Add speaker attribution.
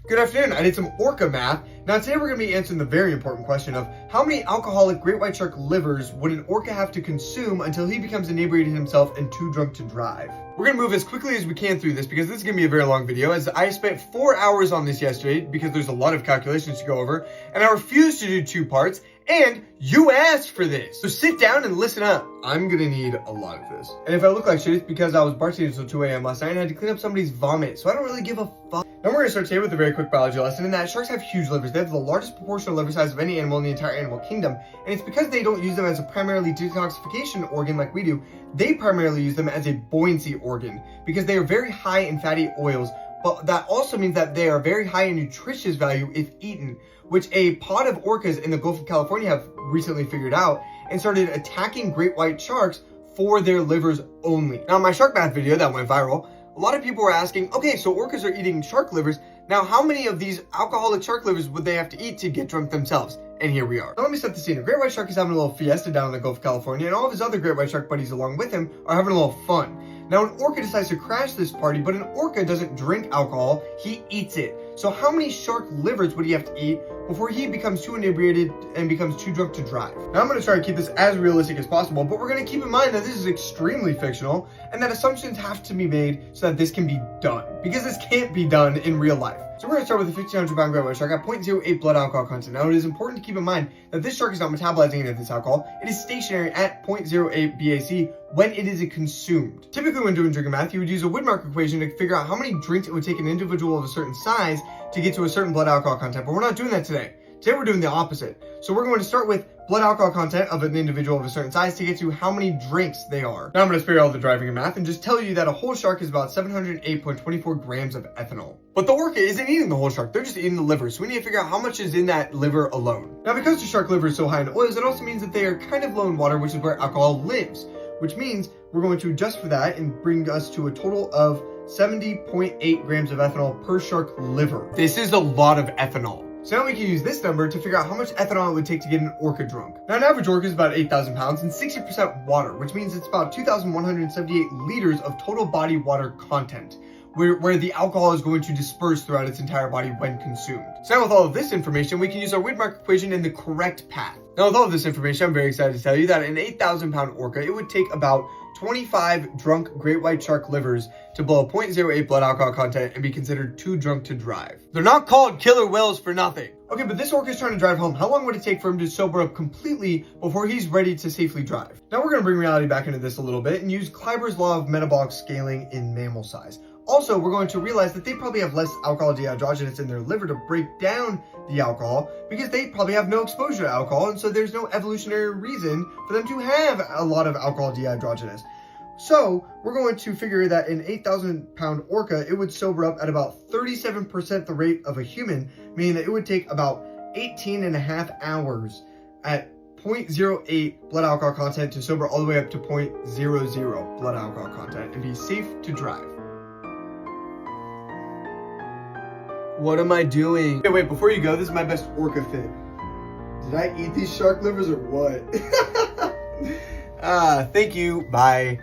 Speaker 1: Good afternoon, I did some orca math. Now today we're going to be answering the very important question of how many alcoholic great white shark livers would an orca have to consume until he becomes inebriated himself and too drunk to drive. We're going to move as quickly as we can through this because this is going to be a very long video, as I spent 4 hours on this yesterday because there's a lot of calculations to go over, and I refused to do 2 parts, and you asked for this. So sit down and listen up. I'm going to need a lot of this. And if I look like shit, it's because I was bartending until 2 a.m. last night and I had to clean up somebody's vomit, so I don't really give a fuck. Now we're going to start today with a very quick biology lesson, in that sharks have huge livers. They have the largest proportional liver size of any animal in the entire animal kingdom, and it's because they don't use them as a primarily detoxification organ like we do. They primarily use them as a buoyancy organ because they are very high in fatty oils, but that also means that they are very high in nutritious value if eaten, which a pod of orcas in the Gulf of California have recently figured out and started attacking great white sharks for their livers only. Now in my shark math video that went viral, a lot of people were asking, okay, so orcas are eating shark livers. Now, how many of these alcoholic shark livers would they have to eat to get drunk themselves? And here we are. Now, let me set the scene. A great white shark is having a little fiesta down in the Gulf of California, and all of his other great white shark buddies along with him are having a little fun. Now, an orca decides to crash this party, but an orca doesn't drink alcohol, he eats it. So how many shark livers would he have to eat before he becomes too inebriated and becomes too drunk to drive? Now, I'm going to try to keep this as realistic as possible, but we're going to keep in mind that this is extremely fictional and that assumptions have to be made so that this can be done, because this can't be done in real life. So we're going to start with a 1,500 pound great white shark at 0.08 blood alcohol content. Now, it is important to keep in mind that this shark is not metabolizing any of this alcohol. It is stationary at 0.08 BAC when it is consumed. Typically, when doing drinking math, you would use a Widmark equation to figure out how many drinks it would take an individual of a certain size to get to a certain blood alcohol content, but we're not doing that today. Today we're doing the opposite. So we're going to start with blood alcohol content of an individual of a certain size to get to how many drinks they are. Now I'm going to spare all the driving and math and just tell you that a whole shark is about 708.24 grams of ethanol. But the orca isn't eating the whole shark, they're just eating the liver, so we need to figure out how much is in that liver alone. Now because the shark liver is so high in oils, it also means that they are kind of low in water, which is where alcohol lives, which means we're going to adjust for that and bring us to a total of 70.8 grams of ethanol per shark liver. This is a lot of ethanol. So now we can use this number to figure out how much ethanol it would take to get an orca drunk. Now an average orca is about 8,000 pounds and 60% water, which means it's about 2,178 liters of total body water content, where the alcohol is going to disperse throughout its entire body when consumed. So now with all of this information, we can use our Widmark equation in the correct path. Now with all of this information, I'm very excited to tell you that an 8,000 pound orca, it would take about 25 drunk great white shark livers to blow a 0.08 blood alcohol content and be considered too drunk to drive. They're not called killer whales for nothing. Okay, but this orca is trying to drive home. How long would it take for him to sober up completely before he's ready to safely drive? Now we're going to bring reality back into this a little bit and use Kleiber's law of metabolic scaling in mammal size. Also, we're going to realize that they probably have less alcohol dehydrogenase in their liver to break down the alcohol because they probably have no exposure to alcohol, and so there's no evolutionary reason for them to have a lot of alcohol dehydrogenase. So we're going to figure that an 8,000 pound orca, it would sober up at about 37% the rate of a human, meaning that it would take about 18.5 hours at 0.08 blood alcohol content to sober all the way up to 0.00 blood alcohol content and be safe to drive. What am I doing? Okay, wait, before you go, this is my best orca fit. Did I eat these shark livers or what? Thank you. Bye.